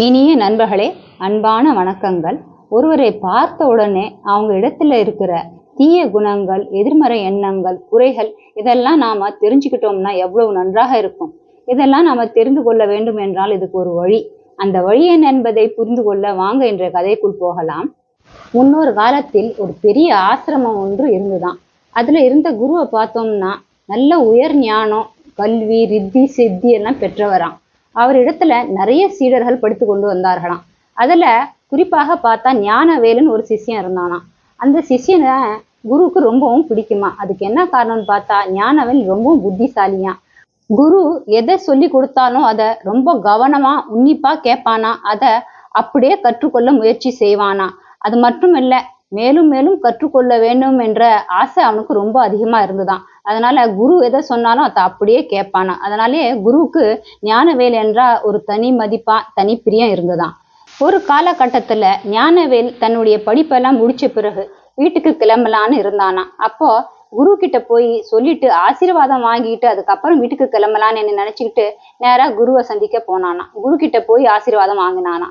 இனிய நண்பர்களே, அன்பான வணக்கங்கள். ஒருவரை பார்த்த உடனே அவங்க இடத்துல இருக்கிற தீய குணங்கள், எதிர்மறை எண்ணங்கள், குறைகள் இதெல்லாம் நாம தெரிஞ்சுக்கிட்டோம்னா எவ்வளவு நன்றாக இருக்கும். இதெல்லாம் நாம தெரிந்து கொள்ள வேண்டும் என்றால் இதுக்கு ஒரு வழி. அந்த வழி என்ன என்பதை புரிந்து கொள்ள வாங்க என்ற கதைக்குள் போகலாம். முன்னொரு காலத்தில் ஒரு பெரிய ஆசிரமம் ஒன்று இருந்துதான். அதுல இருந்த குருவை பார்த்தோம்னா நல்ல உயர் ஞானம், கல்வி, ரித்தி, சித்தி எல்லாம் பெற்றவராம். அவரிடத்துல நிறைய சீடர்கள் படித்து கொண்டு வந்தார்களாம். அதுல குறிப்பாக பார்த்தா ஞானவேலுன்னு ஒரு சிஷ்யன் இருந்தானாம். அந்த சிஷ்யனை குருவுக்கு ரொம்பவும் பிடிக்குமா. அதுக்கு என்ன காரணம்னு பார்த்தா ஞானவேல் ரொம்பவும் புத்திசாலியா. குரு எதை சொல்லி கொடுத்தாலும் அதை ரொம்ப கவனமா உன்னிப்பா கேட்பானா. அதை அப்படியே கற்றுக்கொள்ள முயற்சி செய்வானா. அது மட்டும் இல்ல, மேலும் மேலும் கற்றுக்கொள்ள வேண்டும் என்ற ஆசை அவனுக்கு ரொம்ப அதிகமா இருந்துதான். அதனால குரு எதை சொன்னாலும் அதை அப்படியே கேட்பானா. அதனாலேயே குருவுக்கு ஞானவேல் என்ற ஒரு தனி மதிப்பா, தனி பிரியம் இருந்துதான். ஒரு காலகட்டத்துல ஞானவேல் தன்னுடைய படிப்பெல்லாம் முடிச்ச பிறகு வீட்டுக்கு கிளம்பலான்னு இருந்தானா. அப்போ குரு கிட்ட போய் சொல்லிட்டு ஆசீர்வாதம் வாங்கிட்டு அதுக்கப்புறம் வீட்டுக்கு கிளம்பலான்னு என்ன நினைச்சுக்கிட்டு நேரா குருவை சந்திக்க போனானா. குரு கிட்ட போய் ஆசீர்வாதம் வாங்கினானா.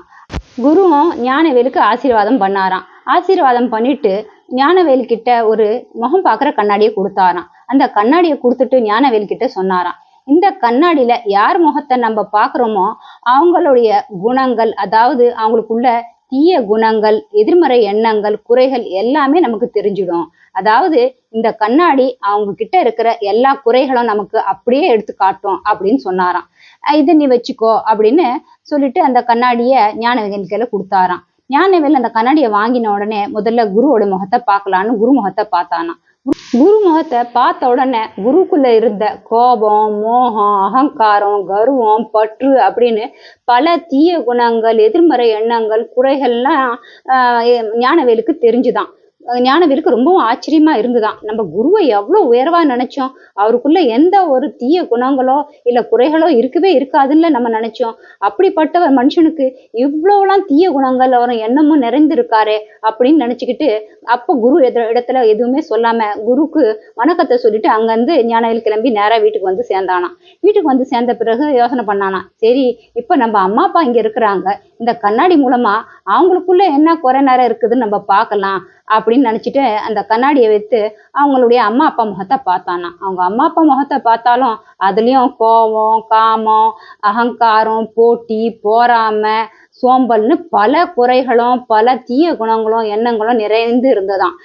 குருவும் ஞானவேலுக்கு ஆசீர்வாதம் பண்ணாராம். ஆசீர்வாதம் பண்ணிட்டு ஞானவேல் கிட்ட ஒரு முகம் பார்க்குற கண்ணாடியை கொடுத்தாராம். அந்த கண்ணாடியை கொடுத்துட்டு ஞானவேல் கிட்ட சொன்னாராம், இந்த கண்ணாடியில யார் முகத்தை நம்ம பார்க்குறோமோ அவங்களுடைய குணங்கள், அதாவது அவங்களுக்குள்ள தீய குணங்கள், எதிர்மறை எண்ணங்கள், குறைகள் எல்லாமே நமக்கு தெரிஞ்சிடும். அதாவது இந்த கண்ணாடி அவங்க கிட்ட இருக்கிற எல்லா குறைகளும் நமக்கு அப்படியே எடுத்து காட்டும் அப்படின்னு சொன்னாராம். இதை நீ வச்சுக்கோ அப்படின்னு சொல்லிட்டு அந்த கண்ணாடிய ஞானவேல் கையில கொடுத்தாராம். ஞானவேல் அந்த கண்ணாடியை வாங்கின உடனே முதல்ல குருவோட முகத்தை பார்க்கலான்னு குரு முகத்தை பார்த்தானா. குரு முகத்தை பார்த்த உடனே குருக்குள்ள இருந்த கோபம், மோகம், அகங்காரம், கர்வம், பற்று அப்படின்னு பல தீய குணங்கள், எதிர்மறை எண்ணங்கள், குறைகள்லாம் ஞானவேலுக்கு தெரிஞ்சுதான். ஞானவேலுக்கு ரொம்பவும் ஆச்சரியமா இருந்துதான். நம்ம குருவை எவ்வளவு உயர்வா நினைச்சோம். அவருக்குள்ள எந்த ஒரு தீய குணங்களோ இல்ல குறைகளோ இருக்கவே இருக்காதுன்னு நம்ம நினைச்சோம். அப்படிப்பட்ட ஒரு மனுஷனுக்கு இவ்வளவுலாம் தீய குணங்கள் அவரும் எண்ணமும் நிறைந்திருக்காரே அப்படின்னு நினைச்சுக்கிட்டு அப்ப குரு இடத்துல எதுவுமே சொல்லாம குருக்கு வணக்கத்தை சொல்லிட்டு அங்கிருந்து ஞானவேல் கிளம்பி நேரா வீட்டுக்கு வந்து சேர்ந்தானா. வீட்டுக்கு வந்து சேர்ந்த பிறகு யோசனை பண்ணானா, சரி இப்ப நம்ம அம்மா அப்பா இங்க இருக்கிறாங்க, இந்த கண்ணாடி மூலமா அவங்களுக்குள்ள என்ன குறை நேரம் இருக்குதுன்னு நம்ம பார்க்கலாம் அப்படின்னு நினைச்சிட்டு அந்த கண்ணாடியை வைத்து அவங்களுடைய அம்மா அப்பா முகத்தை பார்த்தானா. அவங்க அம்மா அப்பா முகத்தை பார்த்தாலும் அதுலயும் கோபம், காமம், அகங்காரம், போட்டி, பொறாமை, சோம்பல்னு பல குறைகளும் பல தீய குணங்களும் எண்ணங்களும் நிறைந்து இருந்ததாம்.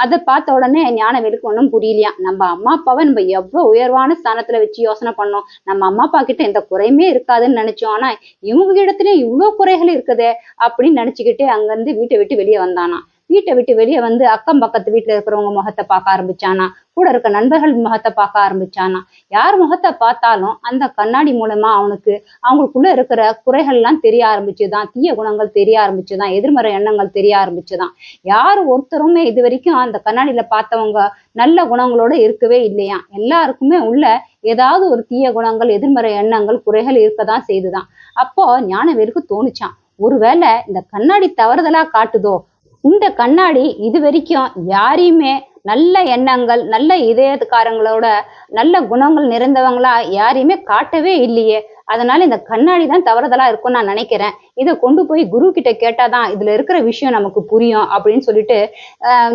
அதை பார்த்த உடனே ஞானவேலுக்கு ஒன்றும் புரியலையா. நம்ம அம்மா அப்பாவை நம்ம எவ்வளவு உயர்வான ஸ்தானத்துல வச்சு யோசனை பண்ணோம். நம்ம அம்மா அப்பா கிட்ட எந்த குறையுமே இருக்காதுன்னு நினைச்சோம். ஆனா இவங்க இடத்துலயும் இவ்வளவு குறைகள் இருக்குதே அப்படின்னு நினைச்சுக்கிட்டே அங்கிருந்து வீட்டை விட்டு வெளியே வந்தானா. வீட்டை விட்டு வெளியே வந்து அக்கம் பக்கத்து வீட்டுல இருக்கிறவங்க முகத்தை பார்க்க ஆரம்பிச்சானா. கூட இருக்க நண்பர்கள் முகத்தை பார்க்க ஆரம்பிச்சானா. யார் முகத்தை பார்த்தாலும் அந்த கண்ணாடி மூலமா அவங்களுக்குள்ள இருக்கிற குறைகள் எல்லாம் தெரிய ஆரம்பிச்சுதான், தீய குணங்கள் தெரிய ஆரம்பிச்சுதான், எதிர்மறை எண்ணங்கள் தெரிய ஆரம்பிச்சுதான். யார் ஒருத்தருமே இது வரைக்கும் அந்த கண்ணாடியில பார்த்தவங்க நல்ல குணங்களோட இருக்கவே இல்லையா. எல்லாருக்குமே உள்ள ஏதாவது ஒரு தீய குணங்கள், எதிர்மறை எண்ணங்கள், குறைகள் இருக்கதான் செய்துதான். அப்போ ஞானவேலுக்கு தோணுச்சான், ஒருவேளை இந்த கண்ணாடி தவறுதலா காட்டுதோ. இந்த கண்ணாடி இது வரைக்கும் யாரையுமே நல்ல எண்ணங்கள், நல்ல இதயக்காரங்களோட நல்ல குணங்கள் நிறைந்தவங்களா யாரையுமே காட்டவே இல்லையே. அதனால இந்த கண்ணாடி தான் தவறுதலா இருக்கும்னு நான் நினைக்கிறேன். இதை கொண்டு போய் குரு கிட்ட கேட்டாதான் இதுல இருக்கிற விஷயம் நமக்கு புரியும் அப்படின்னு சொல்லிட்டு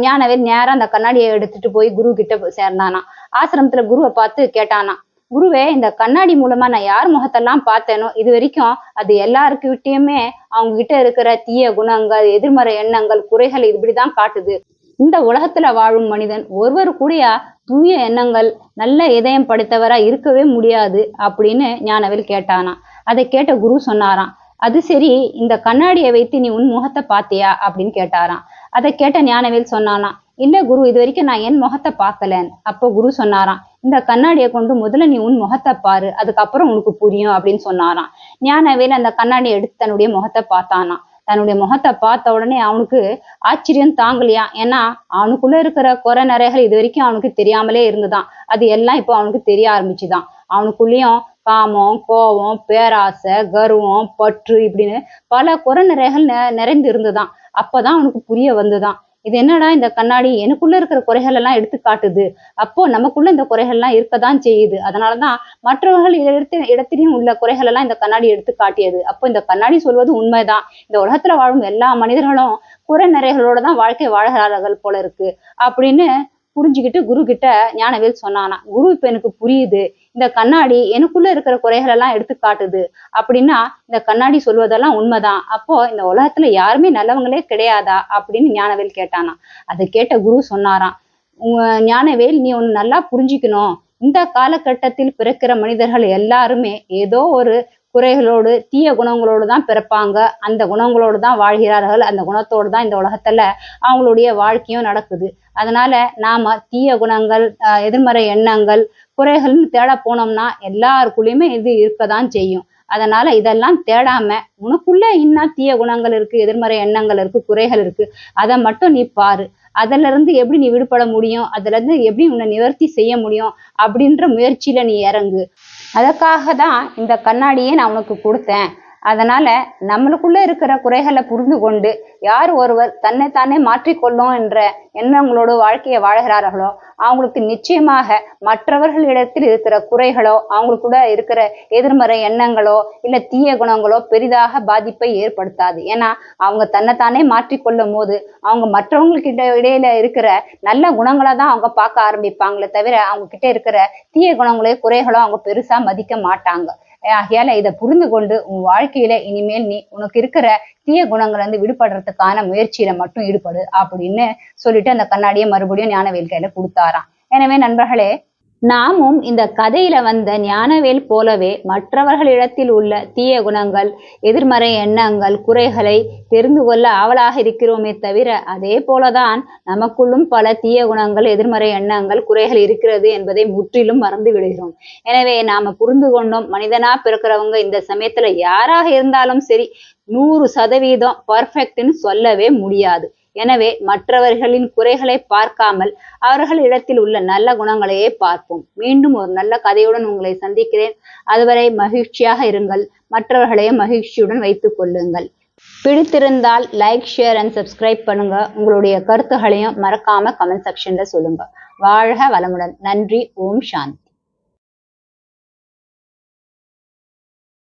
ஞானவேல் நேரா அந்த கண்ணாடியை எடுத்துட்டு போய் குரு கிட்ட சேர்ந்தானா. ஆசிரமத்துல குருவை பார்த்து கேட்டானா, குருவே இந்த கண்ணாடி மூலமா நான் யார் முகத்தெல்லாம் பார்த்தேனோ இது வரைக்கும் அது எல்லாருக்கிட்டையுமே அவங்க கிட்ட இருக்கிற தீய குணங்கள், எதிர்மறை எண்ணங்கள், குறைகள் இப்படிதான் காட்டுது. இந்த உலகத்துல வாழும் மனிதன் ஒருவர் கூடயா தூய எண்ணங்கள், நல்ல இதயம் படைத்தவரா இருக்கவே முடியாது அப்படின்னு ஞானவேல் கேட்டானா. அதை கேட்ட குரு சொன்னாராம், அது சரி இந்த கண்ணாடியை வைத்து நீ உன் முகத்தை பார்த்தியா அப்படின்னு கேட்டாராம். அதை கேட்ட ஞானவேல் சொன்னானா, இல்ல குரு, இது வரைக்கும் நான் என் முகத்தை பார்க்கலன்னு. அப்போ குரு சொன்னாராம், இந்த கண்ணாடியை கொண்டு முதல்ல நீ உன் முகத்தை பாரு, அதுக்கப்புறம் உனக்கு புரியும் அப்படின்னு சொன்னாராம். ஞானவேல் அந்த கண்ணாடியை எடுத்து தன்னுடைய முகத்தை பார்த்தானா. தன்னுடைய முகத்தை பார்த்த உடனே அவனுக்கு ஆச்சரியம் தாங்கலையா. ஏன்னா அவனுக்குள்ள இருக்கிற குறை நிறைகள் இது வரைக்கும் அவனுக்கு தெரியாமலே இருந்துதான். அது எல்லாம் இப்போ அவனுக்கு தெரிய ஆரம்பிச்சுதான். அவனுக்குள்ளேயும் காமம், கோபம், பேராசை, கர்வம், பற்று இப்படின்னு பல குறை நிறைகள் நிறைந்து இருந்துதான். அப்பதான் அவனுக்கு புரிய வந்துதான், இது என்னடா இந்த கண்ணாடி எனக்குள்ள இருக்கிற குறைகள் எல்லாம் எடுத்து காட்டுது, அப்போ நமக்குள்ள இந்த குறைகள் எல்லாம் இருக்கதான் செய்யுது, அதனாலதான் மற்றவர்கள் இடத்திலையும் உள்ள குறைகள் எல்லாம் இந்த கண்ணாடி எடுத்து காட்டியது. அப்போ இந்த கண்ணாடி சொல்வது உண்மைதான், இந்த உலகத்துல வாழும் எல்லா மனிதர்களும் குறை நிறைகளோட தான் வாழ்க்கை வாழ்கிறார்கள் போல இருக்கு அப்படின்னு புரிஞ்சுக்கிட்டு குரு கிட்ட ஞானவேல் சொன்னானா. குரு இப்ப எனக்கு புரியுது, இந்த கண்ணாடி எனக்குள்ள இருக்கிற குறைகள் எல்லாம் எடுத்து காட்டுது அப்படின்னா இந்த கண்ணாடி சொல்வதெல்லாம் உண்மைதான், அப்போ இந்த உலகத்துல யாருமே நல்லவங்களே கிடையாதா அப்படின்னு ஞானவேல் கேட்டானா. அதை கேட்ட குரு சொன்னாராம், ஞானவேல் நீ ஒண்ணு நல்லா புரிஞ்சுக்கணும், இந்த காலகட்டத்தில் பிறக்கிற மனிதர்கள் எல்லாருமே ஏதோ ஒரு குறைகளோடு தீய குணங்களோடு தான் பிறப்பாங்க, அந்த குணங்களோடு தான் வாழ்கிறார்கள், அந்த குணத்தோடு தான் இந்த உலகத்துல அவங்களுடைய வாழ்க்கையும் நடக்குது. அதனால நாம தீய குணங்கள், எதிர்மறை எண்ணங்கள், குறைகள்னு தேட போனோம்னா எல்லாருக்குள்ளயுமே இது இருக்கதான் செய்யும். அதனால இதெல்லாம் தேடாம உனக்குள்ள இன்னும் தீய குணங்கள் இருக்கு, எதிர்மறை எண்ணங்கள் இருக்கு, குறைகள் இருக்கு, அதை மட்டும் நீ பாரு. அதுல இருந்து எப்படி நீ விடுபட முடியும், அதுல இருந்து எப்படி உன்னை நிவர்த்தி செய்ய முடியும் அப்படின்ற முயற்சியில நீ இறங்கு. அதற்காக தான் இந்த கண்ணாடியை நான் உனக்கு கொடுத்தேன். அதனால நம்மளுக்குள்ள இருக்கிற குறைகளை புரிந்து கொண்டு யார் ஒருவர் தன்னைத்தானே மாற்றிக்கொள்ளும் என்ற எண்ணங்களோடு வாழ்க்கையை வாழ்கிறார்களோ அவங்களுக்கு நிச்சயமாக மற்றவர்களிடத்தில் இருக்கிற குறைகளோ அவங்களுக்குள்ள இருக்கிற எதிர்மறை எண்ணங்களோ இல்ல தீய குணங்களோ பெரிதாக பாதிப்பை ஏற்படுத்தாது. ஏன்னா அவங்க தன்னைத்தானே மாற்றிக்கொள்ளும் போது அவங்க மற்றவங்களுக்கு இடையில இருக்கிற நல்ல குணங்களை தான் அவங்க பார்க்க ஆரம்பிப்பாங்களே தவிர அவங்க கிட்ட இருக்கிற தீய குணங்களோ குறைகளோ அவங்க பெருசா மதிக்க மாட்டாங்க. ஆகையால இதை புரிந்து கொண்டு உன் வாழ்க்கையில இனிமேல் நீ உனக்கு இருக்கிற தீய குணங்களை வந்து விடுபடுறதுக்கான முயற்சியில மட்டும் ஈடுபடு அப்படின்னு சொல்லிட்டு அந்த கண்ணாடியை மறுபடியும் ஞானவேல் கையில கொடுத்தாராம். எனவே நண்பர்களே, நாமும் இந்த கதையில வந்த ஞானவேல் போலவே மற்றவர்களிடத்தில் உள்ள தீய குணங்கள், எதிர்மறை எண்ணங்கள், குறைகளை தெரிந்து கொள்ள ஆவலாக இருக்கிறோமே தவிர அதே போலதான் நமக்குள்ளும் பல தீய குணங்கள், எதிர்மறை எண்ணங்கள், குறைகள் இருக்கிறது என்பதை முற்றிலும் மறந்து விடுகிறோம். எனவே நாம புரிந்து கொண்டோம், மனிதனா பிறக்கிறவங்க இந்த சமயத்துல யாராக இருந்தாலும் சரி 100% பர்ஃபெக்ட்னு சொல்லவே முடியாது. எனவே மற்றவர்களின் குறைகளை பார்க்காமல் அவர்களிடத்தில் உள்ள நல்ல குணங்களையே பார்ப்போம். மீண்டும் ஒரு நல்ல கதையுடன் உங்களை சந்திக்கிறேன். அதுவரை மகிழ்ச்சியாக இருங்கள், மற்றவர்களையும் மகிழ்ச்சியுடன் வைத்துக் கொள்ளுங்கள். பிடித்திருந்தால் லைக், ஷேர் அண்ட் சப்ஸ்கிரைப் பண்ணுங்க. உங்களுடைய கருத்துகளையும் மறக்காம கமெண்ட் செக்ஷன்ல சொல்லுங்க. வாழ்க வளமுடன். நன்றி. ஓம் சாந்தி.